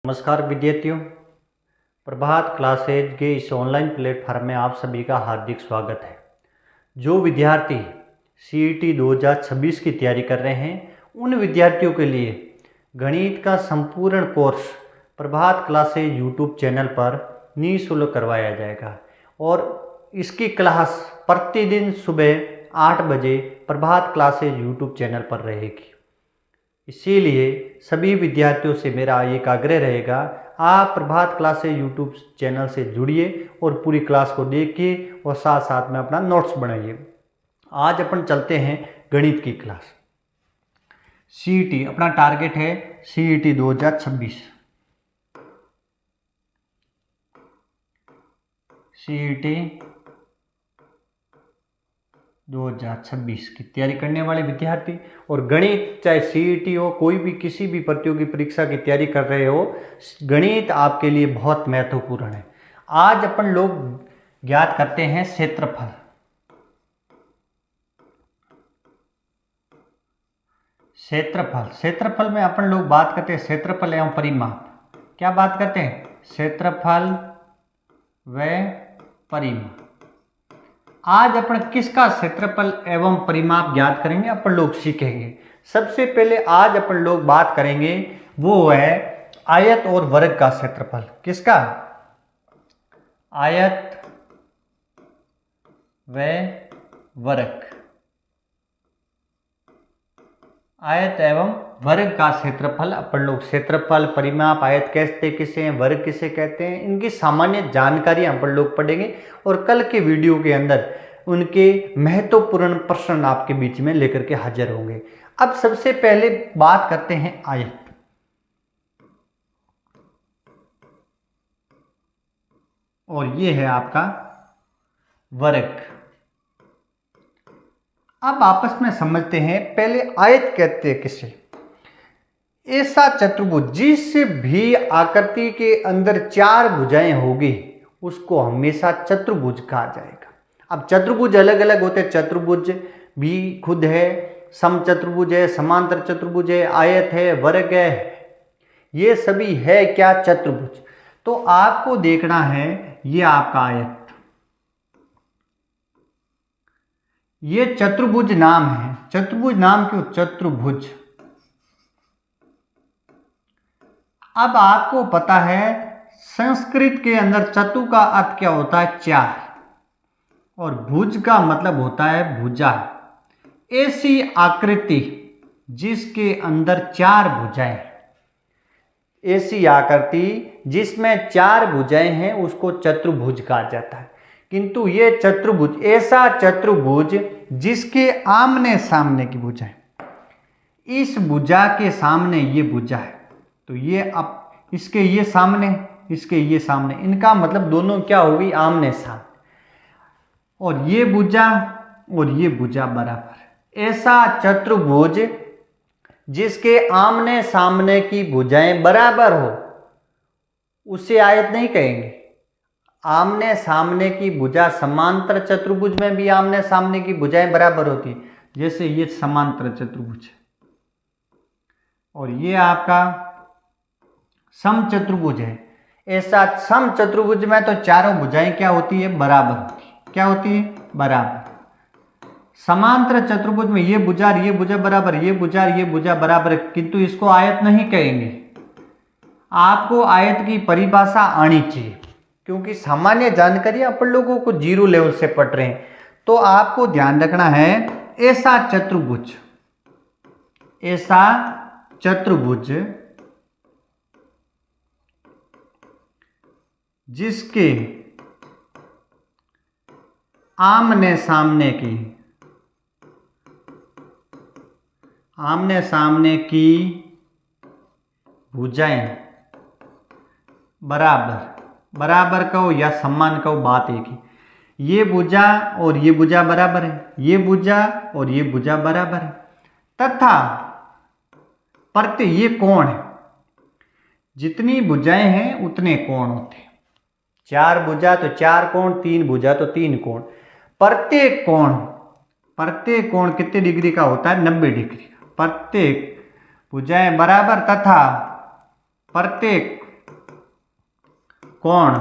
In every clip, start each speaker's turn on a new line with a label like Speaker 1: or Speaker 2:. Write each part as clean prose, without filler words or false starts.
Speaker 1: नमस्कार विद्यार्थियों, प्रभात क्लासेज के इस ऑनलाइन प्लेटफॉर्म में आप सभी का हार्दिक स्वागत है। जो विद्यार्थी CET 2026 की तैयारी कर रहे हैं उन विद्यार्थियों के लिए गणित का संपूर्ण कोर्स प्रभात क्लासेज यूट्यूब चैनल पर निःशुल्क करवाया जाएगा और इसकी क्लास प्रतिदिन सुबह 8 बजे प्रभात क्लासेज यूट्यूब चैनल पर रहेगी। इसीलिए सभी विद्यार्थियों से मेरा एक आग्रह रहेगा, आप प्रभात क्लासेज यूट्यूब चैनल से जुड़िए और पूरी क्लास को देखिए और साथ साथ में अपना नोट्स बनाइए। आज अपन चलते हैं गणित की क्लास। CET अपना टारगेट है CET 2026। CET 2026 की तैयारी करने वाले विद्यार्थी और गणित चाहे CET हो, कोई भी किसी भी प्रतियोगी परीक्षा की तैयारी कर रहे हो, गणित आपके लिए बहुत महत्वपूर्ण है। आज अपन लोग ज्ञात करते हैं क्षेत्रफल। क्षेत्रफल में अपन लोग बात करते हैं क्षेत्रफल एवं परिमाप। क्या बात करते हैं? क्षेत्रफल व परिमाप। आज अपन किसका क्षेत्रफल एवं परिमाप ज्ञात करेंगे, अपन लोग सीखेंगे। सबसे पहले आज अपन लोग बात करेंगे वो है आयत और वर्ग का क्षेत्रफल। किसका? आयत व वर्ग। आयत एवं वर्ग का क्षेत्रफल अपन लोग क्षेत्रफल, परिमाप, आयत कहते किसे हैं, वर्ग किसे कहते हैं, इनकी सामान्य जानकारी अपन लोग पढ़ेंगे और कल के वीडियो के अंदर उनके महत्वपूर्ण प्रश्न आपके बीच में लेकर के हाजिर होंगे। अब सबसे पहले बात करते हैं आयत। और ये है आपका वर्ग। अब आपस में समझते हैं। पहले आयत कहते हैं किसे? ऐसा चतुर्भुज जिस भी आकृति के अंदर 4 भुजाएं होगी उसको हमेशा चतुर्भुज कहा जाएगा। अब चतुर्भुज अलग अलग होते हैं। चतुर्भुज भी खुद है, समचतुर्भुज है, समांतर चतुर्भुज है, आयत है, वर्ग है, ये सभी है क्या? चतुर्भुज। तो आपको देखना है ये आपका आयत, ये चतुर्भुज नाम है। चतुर्भुज नाम क्यों? चतुर्भुज। अब आपको पता है संस्कृत के अंदर चतु का अर्थ क्या होता है? 4, और भुज का मतलब होता है भुजा। ऐसी आकृति जिसके अंदर 4 भुजाएं, ऐसी आकृति जिसमें 4 भुजाएं हैं उसको चतुर्भुज कहा जाता है। किंतु ये चतुर्भुज, ऐसा चतुर्भुज जिसके आमने सामने की भुजा है, इस भुजा के सामने ये भुजा है, तो ये अब इसके ये सामने, इसके ये सामने, इनका मतलब दोनों क्या होगी? आमने सामने। और ये भुजा और ये भुजा बराबर। ऐसा चतुर्भुज जिसके आमने सामने की भुजाएं बराबर हो उसे आयत नहीं कहेंगे। आमने सामने की भुजा, समांतर चतुर्भुज में भी आमने सामने की भुजाएं बराबर होती, जैसे ये समांतर चतुर्भुज और ये आपका समचतुर्भुज है। ऐसा समचतुर्भुज में तो चारों भुजाएं क्या होती है? बराबर होती है। क्या होती है? बराबर। समांतर चतुर्भुज में ये भुजा और ये भुजा बराबर, ये भुजा और ये भुजा बराबर, किंतु इसको आयत नहीं कहेंगे। आपको आयत की परिभाषा आनी चाहिए, क्योंकि सामान्य जानकारी अपन लोगों को 0 लेवल से पढ़ रहे हैं। तो आपको ध्यान रखना है ऐसा चतुर्भुज, ऐसा चतुर्भुज जिसके आमने सामने की भुजाएं बराबर कहो या समान कहो, बात एक ही। ये भुजा और ये भुजा बराबर है, ये भुजा और ये भुजा बराबर है, तथा प्रत्यय ये कोण है। जितनी भुजाएं हैं उतने कोण होते हैं। 4 भुजा तो 4 कोण, 3 भुजा तो 3 कोण। प्रत्येक कोण कितने डिग्री का होता है? 90 डिग्री का। प्रत्येक भुजाएं बराबर तथा प्रत्येक कोण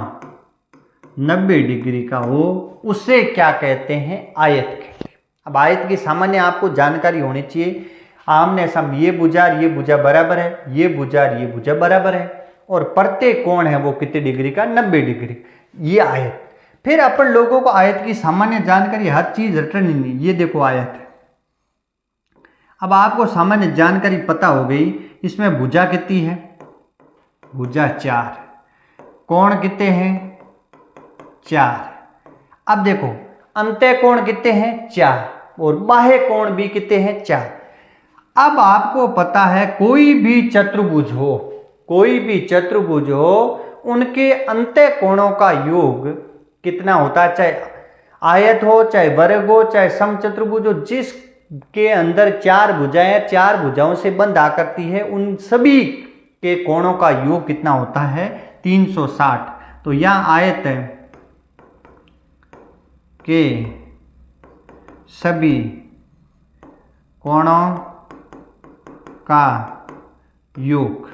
Speaker 1: 90 डिग्री का हो उसे क्या कहते हैं? आयत कहते हैं। अब आयत की सामान्य आपको जानकारी होनी चाहिए। आमने सामने ये भुजा बराबर है, ये भुजा बराबर है, और प्रत्येक कोण है वो कितने डिग्री का? 90 डिग्री। ये आयत। फिर अपन लोगों को आयत की सामान्य जानकारी हर चीज रटनी नहीं। ये देखो आयत है। अब आपको सामान्य जानकारी पता हो गई। इसमें भुजा कितनी है? भुजा 4। कोण कितने हैं? 4। अब देखो अंत्य कोण कितने हैं? 4। और बाह्य कोण भी कितने हैं? 4। अब आपको पता है कोई भी चतुर्भुज हो उनके अंत्य कोणों का योग कितना होता है? चाहे आयत हो, चाहे वर्ग हो, चाहे समचतुर्भुज हो, जिसके अंदर 4 भुजाएं 4 भुजाओं से बंध आकृति है, उन सभी के कोणों का योग कितना होता है? 360। तो यह आयत के सभी कोणों का योग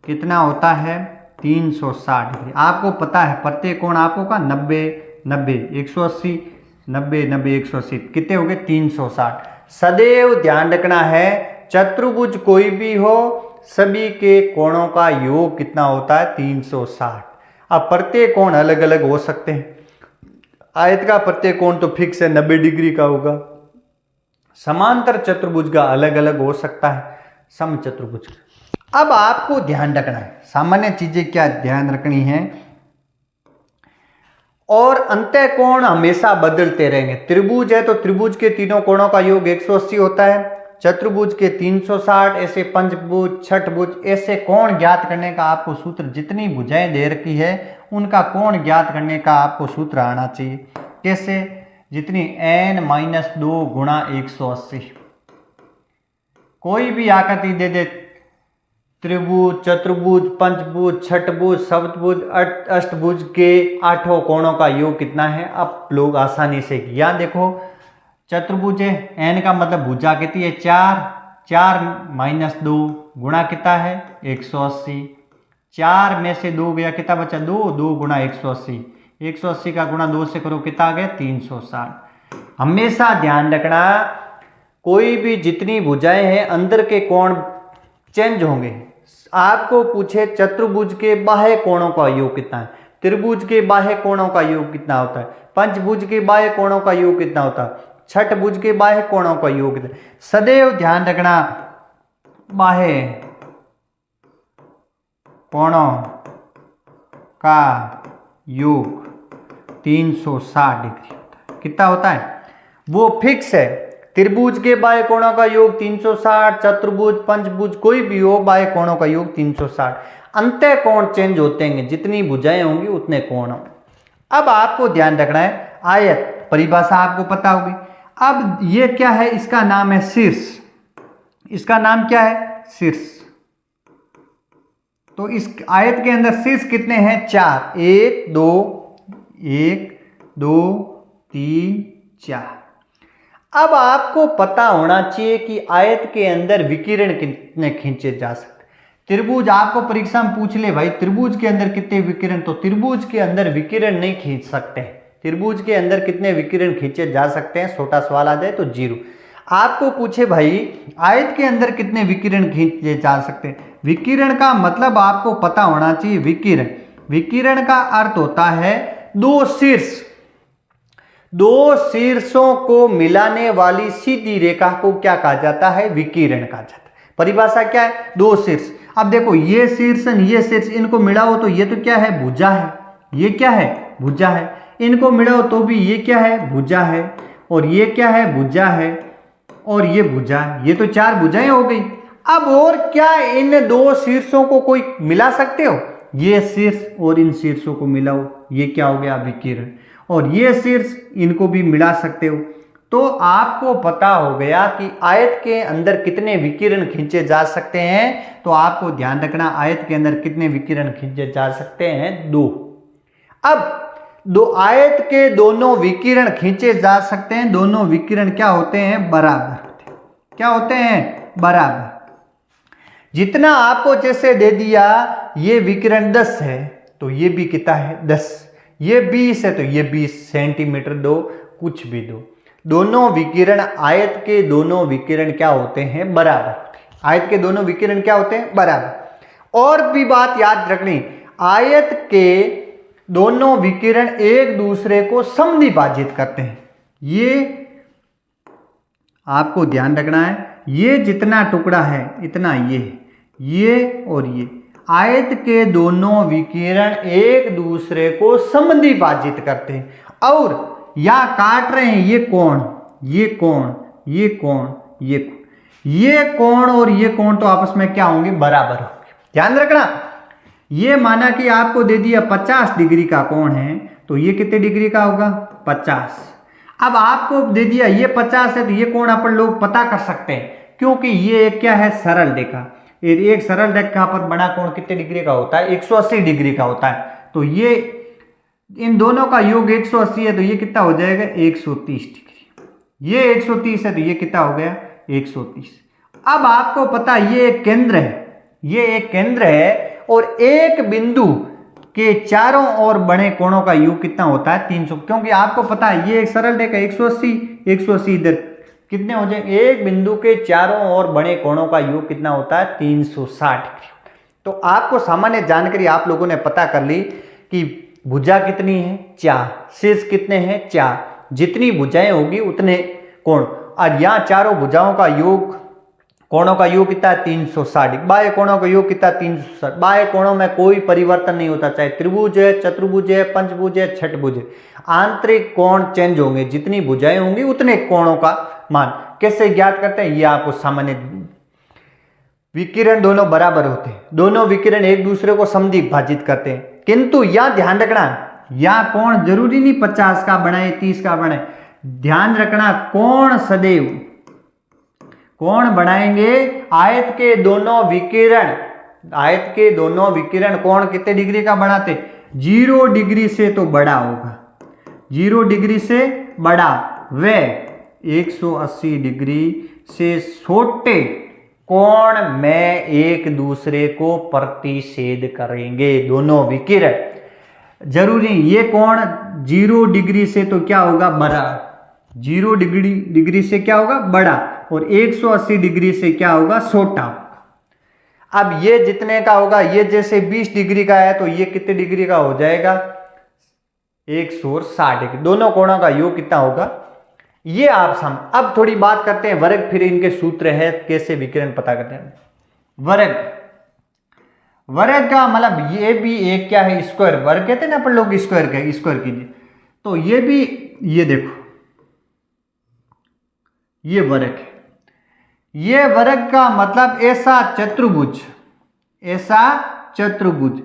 Speaker 1: कितना होता है? 360 डिग्री। आपको पता है प्रत्येक कोण आपको का 90 90 180 90 90 180 कितने हो गए? 360। सदैव ध्यान रखना है चतुर्भुज कोई भी हो सभी के कोणों का योग कितना होता है? 360। अब प्रत्येक कोण अलग अलग हो सकते हैं। आयत का प्रत्येक कोण तो फिक्स है 90 डिग्री का होगा। समांतर चतुर्भुज का अलग अलग हो सकता है, समचतुर्भुज का। अब आपको ध्यान रखना है सामान्य चीजें क्या ध्यान रखनी है। और अंत्य कोण हमेशा बदलते रहेंगे। त्रिभुज है तो त्रिभुज के तीनों कोणों का योग 180 होता है, चतुर्भुज के 360, ऐसे पंचभुज छठभुज, ऐसे कोण ज्ञात करने का आपको सूत्र, जितनी भुजाएं दे रखी है उनका कोण ज्ञात करने का आपको सूत्र आना चाहिए। कैसे? जितनी n-2 गुणा 180। कोई भी आकृति दे दे, त्रिभुज, चतुर्भुज, पंचभुज, छठभुज, सप्तभुज, अष्टभुज के 8 कोणों का योग कितना है? अब लोग आसानी से यहाँ देखो चतुर्भुज है, n का मतलब भुजा कितनी है? 4, 4 - 2 गुणा कितना है? 180। 4 में से 2 गया, कितना बचा? 2, 2 गुणा 180। 180 का गुणा 2 से करो, कितना आ गया? 360। हमेशा ध्यान रखना कोई भी जितनी भुजाएं हैं अंदर के कोण चेंज होंगे। आपको पूछे चतुर्भुज के बाह्य कोणों का योग कितना है, त्रिभुज के बाह्य कोणों का योग कितना होता है, पंचभुज के बाह्य कोणों का योग कितना होता है, छठभुज के बाह्य कोणों का योग कितना। सदैव ध्यान रखना बाह्य कोणों का योग 360 डिग्री होता है। कितना होता है? वो फिक्स है। त्रिभुज के बाह्य कोणों का योग 360, चतुर्भुज, पंचभुज कोई भी हो बाह्य कोणों का योग 360। अंत्य कोण चेंज होते हैं, जितनी भुजाएं होंगी उतने कोण होंगे। अब आपको ध्यान रखना है आयत परिभाषा आपको पता होगी। अब ये क्या है? इसका नाम है शीर्ष। इसका नाम क्या है? शीर्ष। तो इस आयत के अंदर शीर्ष कितने हैं? 4। 1 2 1 2 3 4। अब आपको पता होना चाहिए कि आयत के अंदर विकिरण कितने खींचे जा सकते। त्रिभुज आपको परीक्षा में पूछ ले भाई त्रिभुज के अंदर कितने विकिरण, तो त्रिभुज के अंदर विकिरण नहीं खींच सकते। त्रिभुज के अंदर कितने विकिरण खींचे जा सकते हैं? छोटा सवाल आ जाए तो 0। आपको पूछे भाई आयत के अंदर कितने विकिरण खींचे जा सकते हैं, विकिरण का मतलब आपको पता होना चाहिए। विकिरण का अर्थ होता है दो शीर्षों को मिलाने वाली सीधी रेखा को क्या कहा जाता है? विकिरण कहा जाता है। परिभाषा क्या है? 2 शीर्ष। अब देखो ये शीर्ष ये शीर्ष इनको मिलाओ तो ये तो क्या है? भुजा है। ये क्या है? भुजा है। इनको मिलाओ तो भी ये क्या है? भुजा है। और ये क्या है? भुजा है। और ये भुजा, ये तो 4 भुजाएं हो गई। अब और क्या इन 2 शीर्षों को कोई मिला सकते हो? ये शीर्ष और इन शीर्षों को मिलाओ, ये क्या हो गया? विकिरण। और ये शीर्ष इनको भी मिला सकते हो। तो आपको पता हो गया कि आयत के अंदर कितने विकिरण खींचे जा सकते हैं। तो आपको ध्यान रखना आयत के अंदर कितने विकिरण खींचे जा सकते हैं? 2। अब आयत के दोनों विकिरण खींचे जा सकते हैं। दोनों विकिरण क्या होते हैं? बराबर होते हैं। क्या होते हैं? बराबर। जितना आपको जैसे दे दिया ये विकिरण 10 है, तो ये भी कितना है 10, ये 20 है तो ये 20 सेंटीमीटर दो, कुछ भी दो। दोनों विकिरण आयत के दोनों विकिरण क्या होते हैं, बराबर होते हैं। आयत के दोनों विकिरण क्या होते हैं, बराबर। और भी बात याद रखनी, आयत के दोनों विकिरण एक दूसरे को समद्विभाजित करते हैं। ये आपको ध्यान रखना है, ये जितना टुकड़ा है इतना ये और ये आयत के दोनों विकिरण एक दूसरे को समद्विभाजित करते हैं। और या काट रहे हैं ये कोण, ये कोण, ये कोण, ये कोण और ये कोण तो आपस में क्या होंगे, बराबर होंगे। ध्यान रखना, ये माना कि आपको दे दिया 50 डिग्री का कोण है तो ये कितने डिग्री का होगा, 50। अब आपको दे दिया ये 50 है तो ये कोण अपन लोग पता कर सकते हैं, क्योंकि ये क्या है, सरल रेखा। एक सरल रेखा पर बड़ा कोण कितने डिग्री का होता है, 180 डिग्री का होता है। तो ये इन दोनों का योग 180 है तो ये कितना हो जाएगा, 130 डिग्री। ये 130 है तो ये कितना हो गया, 130। अब आपको पता है ये एक केंद्र है, ये एक केंद्र है और एक बिंदु के चारों ओर बने कोणों का योग कितना होता है, 300। क्योंकि आपको पता है ये एक सरल रेखा 180 इधर कितने हो जाएंगे, एक बिंदु के चारों ओर बने कोणों का योग कितना होता है, 360 डिग्री। तो आपको सामान्य जानकारी आप लोगों ने पता कर ली कि भुजा कितनी है, 4, शीर्ष कितने हैं, 4। जितनी भुजाएं होगी उतने कोण, और यहाँ चारों भुजाओं का योग, कोणों का योग कितना है, 360 डिग्री। बाह्य कोणों का योग कितना, 360। बाह्य कोणों में कोई परिवर्तन नहीं होता, चाहे त्रिभुज है, चतुर्भुज है, पंचभुज है, छठभुज है। आंतरिक कोण चेंज होंगे, जितनी भुजाएं होंगी उतने कोणों का मान। कैसे ज्ञात करते हैं, ये आपको सामान्य, विकिरण दोनों बराबर होते हैं, दोनों विकिरण एक दूसरे को समद्विभाजित करते हैं। किंतु यह ध्यान रखना, यह कोण जरूरी नहीं 50 का बनाए, 30 का बनाए। ध्यान रखना, कोण सदैव कोण बनाएंगे आयत के दोनों विकिरण, आयत के दोनों विकिरण कोण कितने डिग्री का बनाते, 0 डिग्री से तो बड़ा होगा, 0 डिग्री से बड़ा, वे 180 डिग्री से छोटे कोण में एक दूसरे को प्रतिच्छेद करेंगे। दोनों विकिरण जरूरी, ये कोण 0 डिग्री से तो क्या होगा, बड़ा, 0 डिग्री से क्या होगा, बड़ा, और 180 डिग्री से क्या होगा, छोटा। अब ये जितने का होगा, ये जैसे 20 डिग्री का है तो ये कितने डिग्री का हो जाएगा, 160 डिग्री। दोनों कोणों का योग कितना होगा, ये आप अब थोड़ी बात करते हैं वर्ग, फिर इनके सूत्र है कैसे विकिरण पता करते हैं। वर्ग का मतलब ये भी एक क्या है, स्क्वायर। वर्ग कहते हैं ना अपन लोग, स्क्वायर कीजिए। तो ये भी, ये देखो ये वर्ग है। ये वर्ग का मतलब ऐसा चतुर्भुज, ऐसा चतुर्भुज,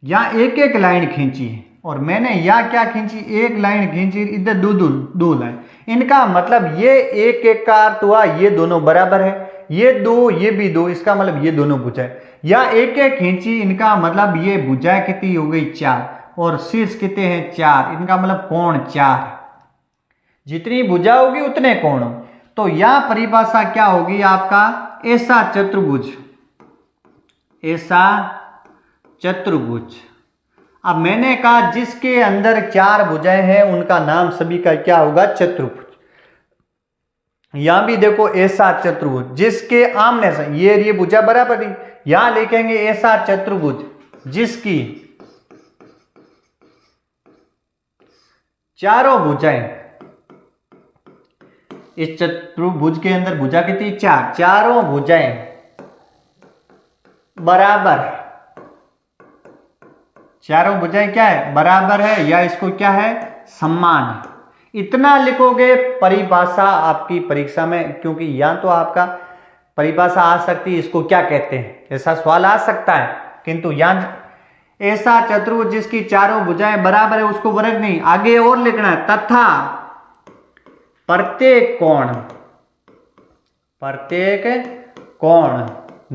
Speaker 1: यहां एक एक लाइन खींची है और मैंने यहां क्या खींची, एक लाइन खींची, इधर दो लाइन। इनका मतलब ये एक एक का अर्थ हुआ ये दोनों बराबर है, ये दो, ये भी दो, इसका मतलब ये दोनों भुजाएं। या एक एक खींची, इनका मतलब ये भुजाएं कितनी हो गई, 4, और शीर्ष कितने हैं, 4। इनका मतलब कोण 4, जितनी भुजा होगी उतने कोण। तो यह परिभाषा क्या होगी आपका, ऐसा चतुर्भुज, ऐसा चतुर्भुज। अब मैंने कहा जिसके अंदर 4 भुजाएं हैं उनका नाम सभी का क्या होगा, चतुर्भुज। यहां भी देखो ऐसा चतुर्भुज, जिसके आमने से ये भुजा बराबर थी, यहां लिखेंगे ऐसा चतुर्भुज जिसकी चारों भुजाएं, इस चतुर्भुज के अंदर भुजा कितनी, 4, चारों भुजाएं बराबर, चारों भुजाएं क्या है, बराबर है, या इसको क्या है, समान है। इतना लिखोगे परिभाषा आपकी परीक्षा में, क्योंकि यहां तो आपका परिभाषा आ सकती है, इसको क्या कहते हैं, ऐसा सवाल आ सकता है। किंतु यहां ऐसा चतुर्भुज जिसकी चारों भुजाएं बराबर है, उसको वर्ग नहीं, आगे और लिखना है, तथा प्रत्येक कोण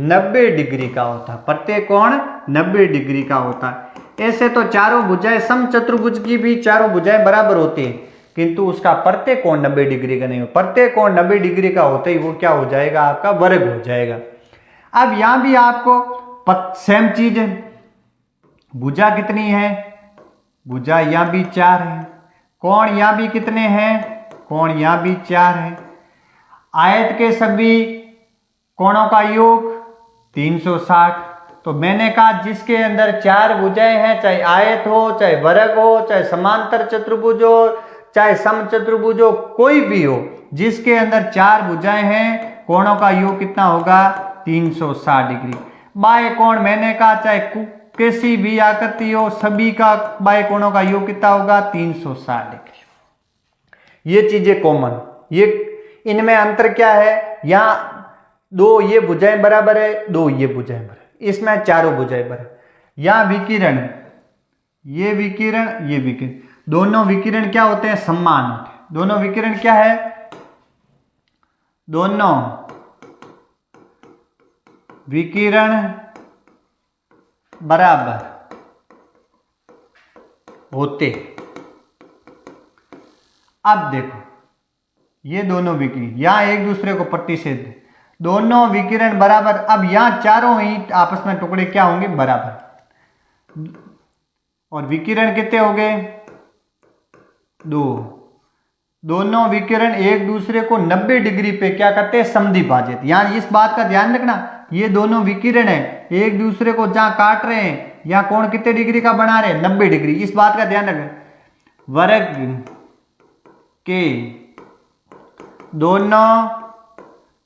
Speaker 1: 90 डिग्री का होता है, प्रत्येक कोण 90 डिग्री का होता है। ऐसे तो चारों भुजाएं, समचतुर्भुज की भी चारों भुजाएं बराबर होती है, किंतु उसका प्रत्येक कोण 90 डिग्री का नहीं हो। प्रत्येक कोण 90 डिग्री का होते ही वो क्या हो जाएगा, आपका वर्ग हो जाएगा। अब यहां भी आपको सेम चीज है, भुजा कितनी है, भुजा यहाँ भी 4 है। कोण यहाँ भी कितने हैं, कोण यहाँ भी 4 है। आयत के सभी कोणों का योग 360। तो मैंने कहा जिसके अंदर 4 भुजाएं हैं, चाहे आयत हो, चाहे वर्ग हो, चाहे समांतर चतुर्भुज हो, चाहे समचतुर्भुज हो, कोई भी हो, जिसके अंदर 4 भुजाएं हैं, कोणों का योग कितना होगा, 360 डिग्री। बाह्य कोण मैंने कहा चाहे किसी भी आकृति हो, सभी का बाह्य कोणों का योग कितना होगा, 360 डिग्री। ये चीजें कॉमन, ये इनमें अंतर क्या है, यहाँ 2 ये भुजाएं बराबर है, 2 ये भुजाएं बराबर, इसमें चारों भुजाएं बराबर। यहाँ विकिरण, ये विकिरण, ये विकिरण, दोनों विकिरण क्या होते हैं, समान होते हैं। दोनों विकिरण क्या है, दोनों विकिरण बराबर होते। अब देखो ये दोनों विकिरण यहां एक दूसरे को प्रतिच्छेद, दोनों विकिरण बराबर। अब यहां चारों ही आपस में टुकड़े क्या होंगे, बराबर। और विकिरण कितने हो गए, 2। दोनों विकिरण एक दूसरे को 90 डिग्री पे क्या करते हैं, समद्विभाजित। यहां इस बात का ध्यान रखना, ये दोनों विकिरण है, एक दूसरे को जहां काट रहे हैं, यहां कोण कितने डिग्री का बना रहे हैं, 90 डिग्री। इस बात का ध्यान रखना। वर्ग के दोनों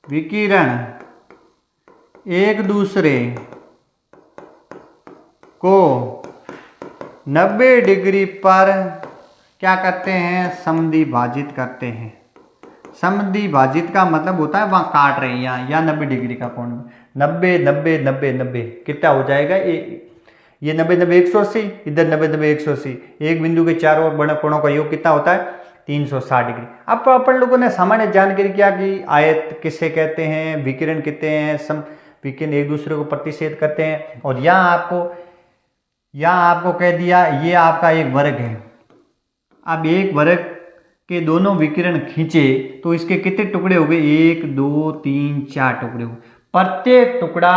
Speaker 1: विकिरण एक दूसरे को 90 डिग्री पर क्या करते हैं, समद्विभाजित करते हैं। समद्विभाजित का मतलब होता है वहां काट रहे हैं, यहाँ 90 डिग्री का कोण, 90 90 90 90 कितना हो जाएगा, ये 90 90 180, इधर 90 90 180, एक बिंदु के चारों बड़े कोणों का योग कितना होता है, 360 डिग्री। अब अपन लोगों ने सामान्य जानकारी किया कि आयत किससे कहते हैं, विकिरण कहते हैं, सम विकिरण एक दूसरे को प्रतिच्छेद करते हैं। और यहाँ आपको कह दिया ये आपका एक वर्ग है। अब एक वर्ग के दोनों विकिरण खींचे तो इसके कितने टुकड़े हो गए, 1 2 3 4 टुकड़े हो। प्रत्येक टुकड़ा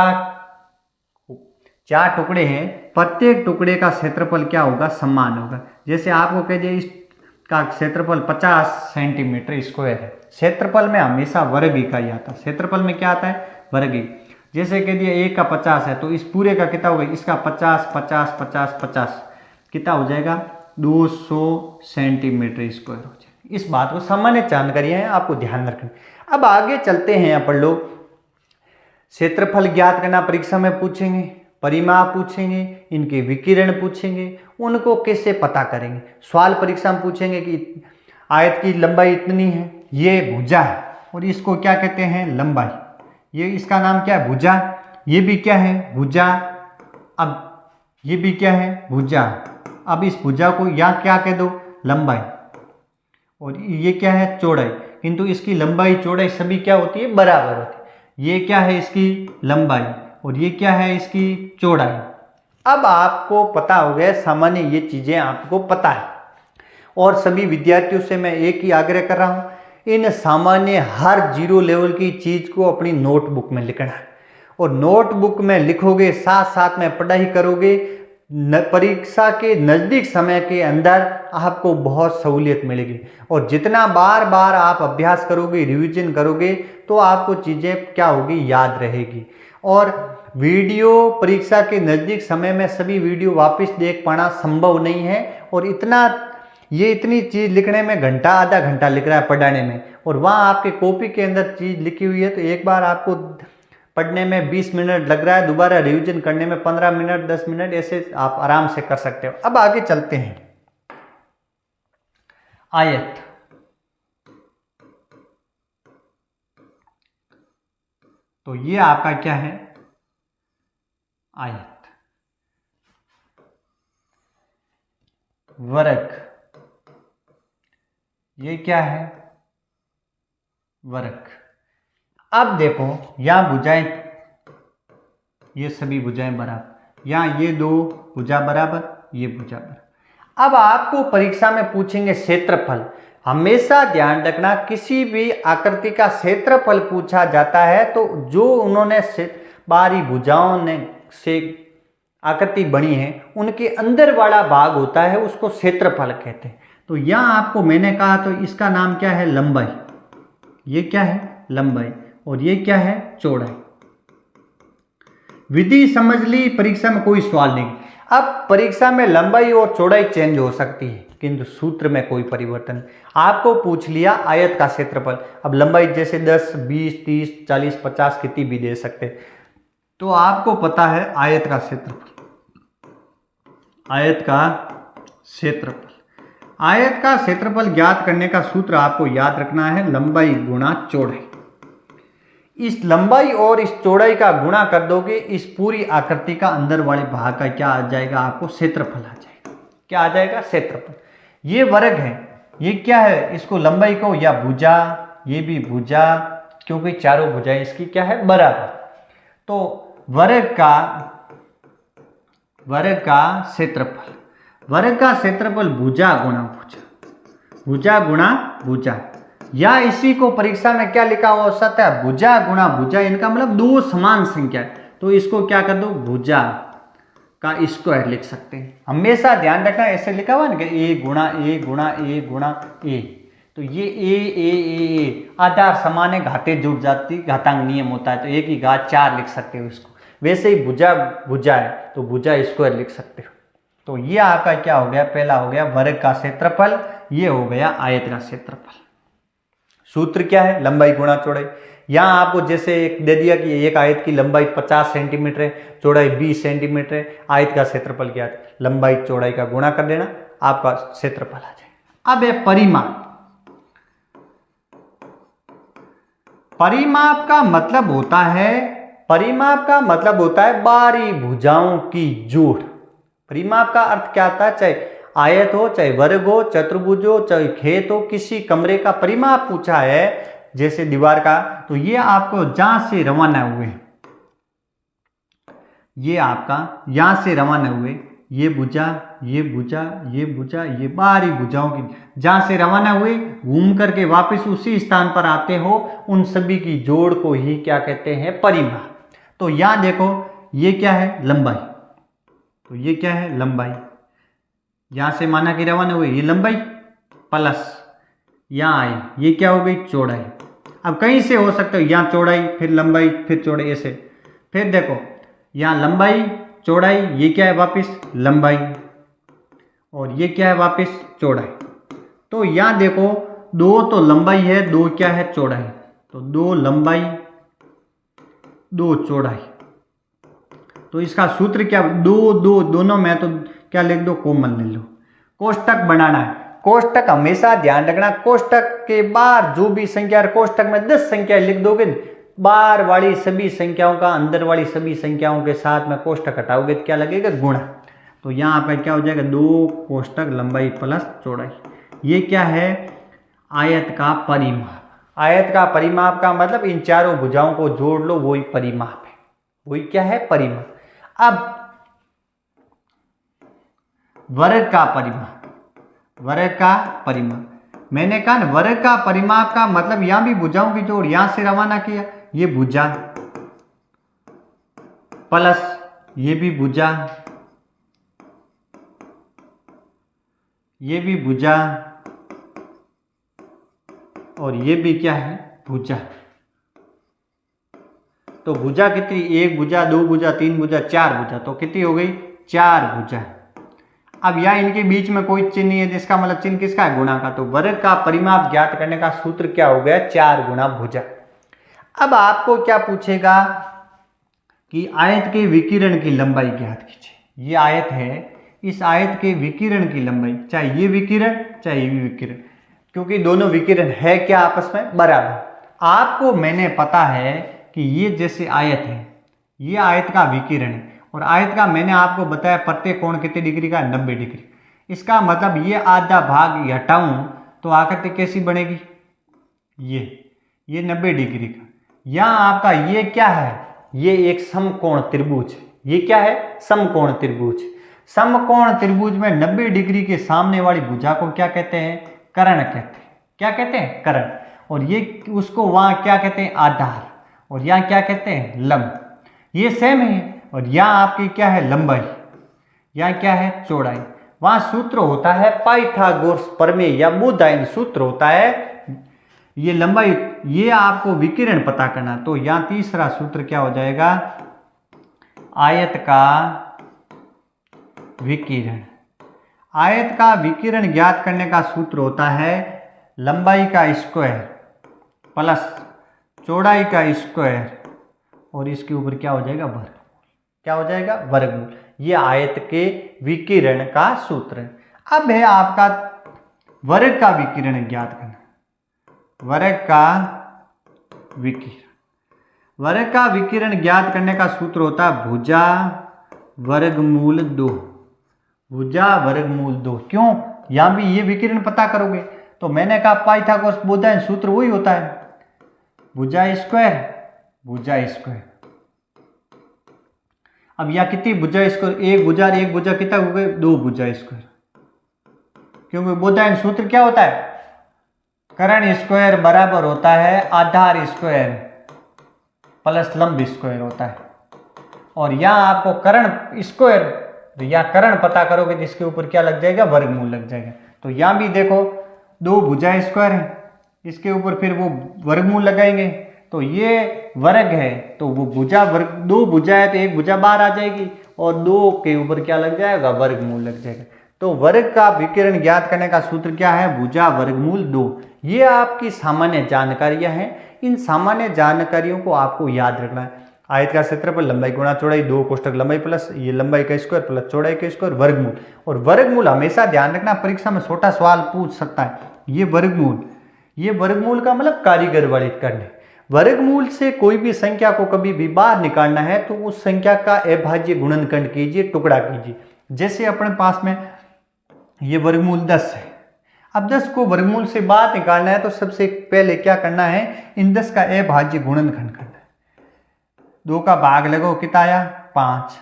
Speaker 1: 4 टुकड़े हैं, प्रत्येक टुकड़े का क्षेत्रफल क्या होगा, समान होगा। जैसे आपको कह दिया इसका क्षेत्रफल 50 सेंटीमीटर स्क्वायर है। क्षेत्रफल में हमेशा वर्ग इकाई आता है, क्षेत्रफल में क्या आता है, वर्ग इकाई। जैसे कह दिया 1 का 50 है तो इस पूरे का कितना होगा, इसका 50 50 50 50 कितना हो जाएगा, 200 सेंटीमीटर स्क्वायर हो जाएगा। इस बात को सामान्य जानकारी है, आपको ध्यान रखना। अब आगे चलते हैं, अपन लोग क्षेत्रफल ज्ञात करना परीक्षा में पूछेंगे, परिमाप पूछेंगे, इनके विकिरण पूछेंगे, उनको कैसे पता करेंगे। सवाल परीक्षा में पूछेंगे कि आयत की लंबाई इतनी है, ये भुजा है और इसको क्या कहते हैं, लंबाई, ये इसका नाम क्या है, भुजा। ये भी क्या है, भुजा। अब ये भी क्या है, भुजा। अब इस भुजा को यहाँ क्या कह दो, लंबाई। और ये क्या है, चौड़ाई। किंतु इसकी लंबाई चौड़ाई सभी क्या होती है, बराबर होती है। ये क्या है, इसकी लंबाई, और ये क्या है, इसकी चौड़ाई। अब आपको पता हो गया, सामान्य ये चीजें आपको पता है। और सभी विद्यार्थियों से मैं एक ही आग्रह कर रहा हूँ, इन सामान्य हर 0 लेवल की चीज को अपनी नोटबुक में लिखना है। और नोटबुक में लिखोगे, साथ साथ में पढ़ाई करोगे, परीक्षा के नज़दीक समय के अंदर आपको बहुत सहूलियत मिलेगी। और जितना बार बार आप अभ्यास करोगे, रिवीजन करोगे, तो आपको चीज़ें क्या होगी, याद रहेगी। और वीडियो परीक्षा के नज़दीक समय में सभी वीडियो वापस देख पाना संभव नहीं है। और इतनी चीज़ लिखने में घंटा आधा घंटा लिख रहा है पढ़ाने में, और वहाँ आपके कॉपी के अंदर चीज़ लिखी हुई है, तो एक बार आपको पढ़ने में 20 मिनट लग रहा है, दोबारा रिवीजन करने में 15 मिनट 10 मिनट, ऐसे आप आराम से कर सकते हो। अब आगे चलते हैं, आयत। तो ये आपका क्या है, आयत। वर्ग, ये क्या है, वर्ग। अब देखो यहां भुजाएं, ये सभी भुजाएं बराबर, यहां ये 2 भुजा बराबर, ये भुजा बराबर। अब आपको परीक्षा में पूछेंगे क्षेत्रफल। हमेशा ध्यान रखना, किसी भी आकृति का क्षेत्रफल पूछा जाता है तो जो उन्होंने बाहरी भुजाओं ने से आकृति बनी है उनके अंदर वाला भाग होता है उसको क्षेत्रफल कहते हैं। तो यहाँ आपको मैंने कहा तो इसका नाम क्या है, लंबाई। ये क्या है, लंबाई, और ये क्या है, चौड़ाई। विधि समझ ली, परीक्षा में कोई सवाल नहीं। अब परीक्षा में लंबाई और चौड़ाई चेंज हो सकती है किंतु सूत्र में कोई परिवर्तन। आपको पूछ लिया आयत का क्षेत्रफल, अब लंबाई जैसे 10, 20, 30, 40, 50 कितनी भी दे सकते। तो आपको पता है आयत का क्षेत्रफल, आयत का क्षेत्रफल। आयत का क्षेत्रफल ज्ञात करने का सूत्र आपको याद रखना है, लंबाई गुणा चौड़ाई। इस लंबाई और इस चौड़ाई का गुणा कर दोगे, इस पूरी आकृति का अंदर वाले भाग का क्या आ जाएगा, आपको क्षेत्रफल आ जाएगा। क्या आ जाएगा, क्षेत्रफल। ये वर्ग है, ये क्या है, इसको लंबाई को या भुजा, ये भी भुजा, क्योंकि चारों भुजाएं इसकी क्या है, बराबर। तो वर्ग का क्षेत्रफल, वर्ग का क्षेत्रफल भुजा गुणा भुजा, भुजा गुणा भुजा, या इसी को परीक्षा में क्या लिखा हो सकता है, भुजा गुणा भुजा। इनका मतलब दो समान संख्या है, तो इसको क्या कर दो, भुजा का स्क्वायर लिख सकते हैं। हमेशा ध्यान रखना, ऐसे लिखा हुआ ना कि ए गुणा ए गुणा ए गुणा ए, तो ये ए आधार समान है, घाते जुड़ जाती, घातांक नियम होता है, तो एक ही घात 4 लिख सकते हो इसको। वैसे ही भुजा भुजा है तो भुजा स्क्वायर लिख सकते हो। तो ये आपका क्या हो गया, पहला हो गया वर्ग का क्षेत्रफल, ये हो गया आयत का क्षेत्रफल। सूत्र क्या है, लंबाई गुणा चौड़ाई। यहाँ आपको जैसे एक दे दिया कि एक आयत की लंबाई 50 सेंटीमीटर है, चौड़ाई 20 सेंटीमीटर है, आयत का क्षेत्रफल क्या है, लंबाई चौड़ाई का गुणा कर देना, आपका क्षेत्रफल आ जाएगा। अब है परिमाप। परिमाप का मतलब होता है, परिमाप का मतलब होता है बारी भुजाओं की जोड़। परिमाप का अर्थ क्या होता है, चाहे आयत हो, चाहे वर्ग हो, चतुर्भुज हो, चाहे खेत हो, किसी कमरे का परिमाप पूछा है जैसे दीवार का, तो ये आपको जहां से रवाना हुए, ये आपका यहां से रवाना हुए, ये भुजा, ये भुजा, ये भुजा, ये बारी भुजाओं की जहां से रवाना हुए घूम करके वापस उसी स्थान पर आते हो, उन सभी की जोड़ को ही क्या कहते हैं, परिमाप। तो यहां देखो ये क्या है, लंबाई, तो ये क्या है, लंबाई। यहां से माना कि रवाना हुए, ये लंबाई प्लस यहां आए, ये क्या हो गई, चौड़ाई। अब कहीं से हो सकता है, यहां चौड़ाई फिर लंबाई फिर चौड़ाई, ऐसे। फिर देखो यहां लंबाई चौड़ाई, ये क्या है, वापस लंबाई, और ये क्या है, वापस चौड़ाई। तो यहां देखो दो तो लंबाई है, दो क्या है, चौड़ाई, तो दो लंबाई दो चौड़ाई। तो इसका सूत्र क्या, दो दो दोनों में तो क्या लिख दो, कॉमन ले लो। कोष्टक बनाना है, कोष्टक हमेशा ध्यान रखना, कोष्टक के बाहर जो भी संख्या, कोष्टक में 10 संख्या लिख दोगे, बाहर वाली सभी संख्याओं का अंदर वाली सभी संख्याओं के साथ में कोष्टक हटाओगे तो क्या लगेगा, गुणा। तो यहाँ पर क्या हो जाएगा, दो कोष्टक लंबाई प्लस चौड़ाई। ये क्या है, आयत का परिमाप। आयत का परिमाप का मतलब इन चारों भुजाओं को जोड़ लो, वही परिमाप है, वही क्या है, परिमाप। अब वर्ग का परिमाप, वर्ग का परिमाप, मैंने कहा ना वर्ग का परिमाप का मतलब यहां भी भुजाओं की जोड़, यहां से रवाना किया, ये भुजा प्लस ये भी भुजा, ये भी भुजा, और ये भी क्या है, भुजा। तो भुजा कितनी, एक भुजा, दो भुजा, तीन भुजा, चार भुजा, तो कितनी हो गई, चार भुजा। अब यहाँ इनके बीच में कोई चिन्ह नहीं है, जिसका मतलब चिन्ह किसका है, गुणा का। तो वर्ग का परिमाप ज्ञात करने का सूत्र क्या हो गया, 4 गुणा भुजा। अब आपको क्या पूछेगा कि आयत के विकिरण की लंबाई ज्ञात कीजिए। ये आयत है, इस आयत के विकिरण की लंबाई, चाहे ये विकिरण चाहे ये विकिरण, क्योंकि दोनों विकिरण है क्या, आपस में बराबर। आपको मैंने पता है कि ये जैसे आयत है, ये आयत का विकिरण है, और आयत का मैंने आपको बताया प्रत्येक कोण कितने डिग्री का, 90 डिग्री। इसका मतलब ये आधा भाग हटाऊं तो आकृति कैसी बनेगी, ये 90 डिग्री का। यहाँ आपका ये क्या है, ये एक समकोण त्रिभुज। ये क्या है, समकोण त्रिभुज। समकोण त्रिभुज में 90 डिग्री के सामने वाली भुजा को क्या कहते हैं, कर्ण कहते हैं। क्या कहते हैं, कर्ण। और ये उसको वहां क्या कहते हैं, आधार, और यहाँ क्या कहते हैं, लंब। ये सेम है, और यहाँ आपकी क्या है लंबाई, यहाँ क्या है चौड़ाई। वहाँ सूत्र होता है पाइथागोरस प्रमेय या बोधायन सूत्र होता है, ये लंबाई, ये आपको विकिरण पता करना। तो यहाँ तीसरा सूत्र क्या हो जाएगा, आयत का विकिरण। आयत का विकिरण ज्ञात करने का सूत्र होता है लंबाई का स्क्वायर प्लस चौड़ाई का स्क्वायर और इसके ऊपर क्या हो जाएगा वर्ग, क्या हो जाएगा वर्गमूल। ये आयत के विकिरण का सूत्र है। अब है आपका वर्ग का विकिरण ज्ञात करना, वर्ग का विकिरण। वर्ग का विकिरण ज्ञात करने का सूत्र होता है भुजा वर्गमूल 2, भुजा वर्गमूल 2। क्यों, यहां भी ये विकिरण पता करोगे तो मैंने कहा पाइथागोरस बोधायन सूत्र वही होता है, भुजा स्क्वायर भुजा स्क्वायर। अब यहाँ कितनी भुजा स्क्वायर, एक भुजा और एक भुजा कितना हो गए, 2 भुजा स्क्वायर। क्योंकि बोधायन सूत्र क्या होता है, कर्ण स्क्वायर बराबर होता है आधार स्क्वायर प्लस लंब स्क्वायर होता है। और यहाँ आपको कर्ण स्क्वायर, तो यहाँ कर्ण पता करोगे जिसके ऊपर क्या लग जाएगा वर्गमूल लग जाएगा। तो यहाँ भी देखो 2 भुजा स्क्वायर है, इसके ऊपर फिर वो वर्गमूल लगाएंगे तो ये वर्ग है, तो वो भुजा वर्ग, 2 भुजा है तो एक भुजा बाहर आ जाएगी और 2 के ऊपर क्या लग जाएगा वर्गमूल लग जाएगा। तो वर्ग का विकिरण ज्ञात करने का सूत्र क्या है, भुजा वर्गमूल 2। ये आपकी सामान्य जानकारियां हैं, इन सामान्य जानकारियों को आपको याद रखना है। आयत का क्षेत्रफल लंबाई गुणा चौड़ाई, 2 कोष्ठक लंबाई प्लस ये लंबाई का स्क्वायर प्लस चौड़ाई का स्क्वायर वर्गमूल। और वर्गमूल हमेशा ध्यान रखना, परीक्षा में छोटा सवाल पूछ सकता है। ये वर्गमूल का मतलब कारीगर वर्णित करने। वर्गमूल से कोई भी संख्या को कभी भी बाहर निकालना है तो उस संख्या का अभाज्य गुणनखंड कीजिए, टुकड़ा कीजिए। जैसे अपने पास में ये वर्गमूल 10 है, अब 10 को वर्गमूल से बाहर निकालना है तो सबसे पहले क्या करना है, इन 10 का अभाज्य गुणनखंड करना है। 2 का भाग लगाओ, कितना आया 5,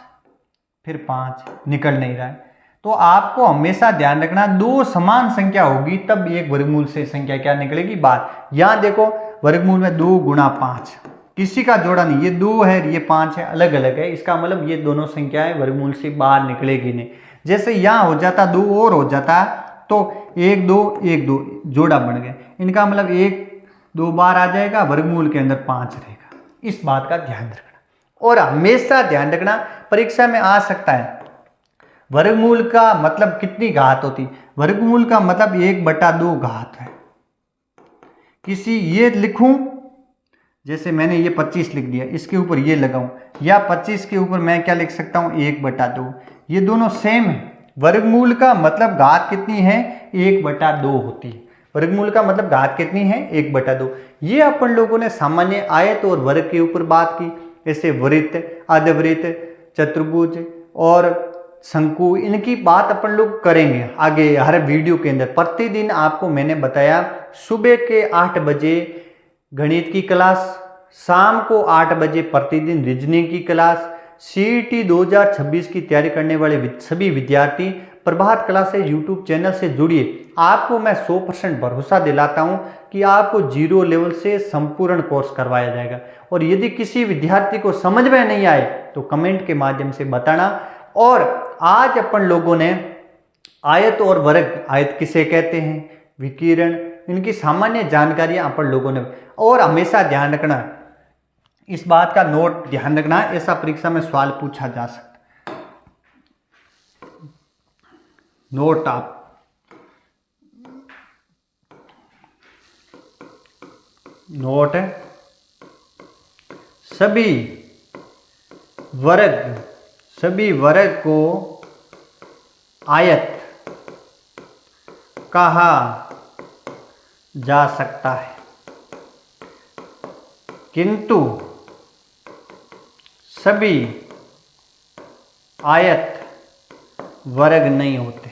Speaker 1: फिर 5 निकल नहीं रहा है। तो आपको हमेशा ध्यान रखना 2 समान संख्या होगी तब एक वर्गमूल से संख्या क्या निकलेगी बाहर। यहां देखो वर्गमूल में 2 गुणा 5, किसी का जोड़ा नहीं, ये 2 है ये 5 है, अलग अलग है, इसका मतलब ये दोनों संख्याएं वर्गमूल से बाहर निकलेगी नहीं। जैसे यहाँ हो जाता 2 और हो जाता तो 1 2 1 2 जोड़ा बन गया, इनका मतलब 1 2 बार आ जाएगा, वर्गमूल के अंदर 5 रहेगा। इस बात का ध्यान रखना और हमेशा ध्यान रखना परीक्षा में आ सकता है वर्गमूल का मतलब कितनी घात होती, वर्गमूल का मतलब 1/2 घात है। किसी ये लिखूं, जैसे मैंने ये 25 लिख दिया, इसके ऊपर ये लगाऊं, या 25 के ऊपर मैं क्या लिख सकता हूं 1/2, ये दोनों सेम है। वर्गमूल का मतलब घात कितनी है 1/2 होती है, वर्गमूल का मतलब घात कितनी है 1/2। ये अपन लोगों ने सामान्य आयत और वर्ग के ऊपर बात की, जैसे वृत्त, अर्धवृत्त, चतुर्भुज और शंकु, इनकी बात अपन लोग करेंगे आगे हर वीडियो के अंदर। प्रतिदिन आपको मैंने बताया सुबह के 8 बजे गणित की क्लास, शाम को 8 बजे प्रतिदिन रीजनिंग की क्लास। CET 2026 की तैयारी करने वाले सभी विद्यार्थी प्रभात क्लास से यूट्यूब चैनल से जुड़िए। आपको मैं 100% भरोसा दिलाता हूं कि आपको 0 लेवल से संपूर्ण कोर्स करवाया जाएगा। और यदि किसी विद्यार्थी को समझ में नहीं आए तो कमेंट के माध्यम से बताना। और आज अपन लोगों ने आयत और वर्ग, आयत किसे कहते हैं, विकिरण, इनकी सामान्य जानकारियां अपन लोगों ने, और हमेशा ध्यान रखना इस बात का नोट ध्यान रखना, ऐसा परीक्षा में सवाल पूछा जा सकता है। नोट आप नोट है, सभी वर्ग को आयत कहा जा सकता है, किंतु सभी आयत वर्ग नहीं होते।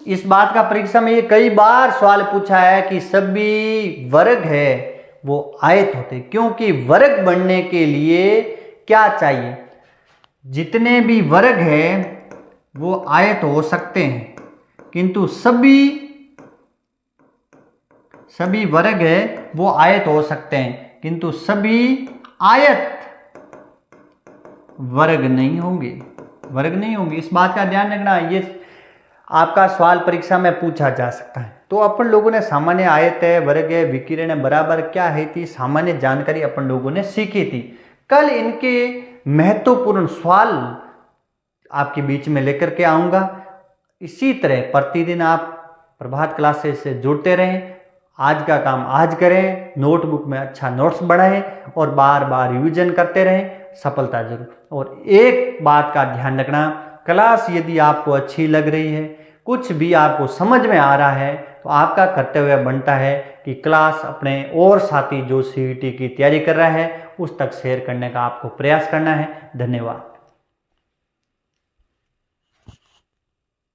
Speaker 1: इस बात का परीक्षा में ये कई बार सवाल पूछा है कि सभी वर्ग है वो आयत होते, क्योंकि वर्ग बनने के लिए क्या चाहिए, जितने भी वर्ग है वो आयत हो सकते हैं, किंतु सभी वर्ग है वो आयत हो सकते हैं, किंतु सभी आयत वर्ग नहीं होंगे, वर्ग नहीं होंगे। इस बात का ध्यान रखना, ये आपका सवाल परीक्षा में पूछा जा सकता है। तो अपन लोगों ने सामान्य आयत है, वर्ग है, विकिरण है, बराबर क्या है थी, सामान्य जानकारी अपन लोगों ने सीखी थी। कल इनके महत्वपूर्ण सवाल आपके बीच में लेकर के आऊँगा। इसी तरह प्रतिदिन आप प्रभात क्लासेस से जुड़ते रहें। आज का काम आज करें, नोटबुक में अच्छा नोट्स बनाएं और बार बार रिवीजन करते रहें, सफलता जरूर। और एक बात का ध्यान रखना, क्लास यदि आपको अच्छी लग रही है, कुछ भी आपको समझ में आ रहा है, तो आपका कर्तव्य बनता है कि क्लास अपने और साथी जो CET की तैयारी कर रहा है उस तक शेयर करने का आपको प्रयास करना है। धन्यवाद।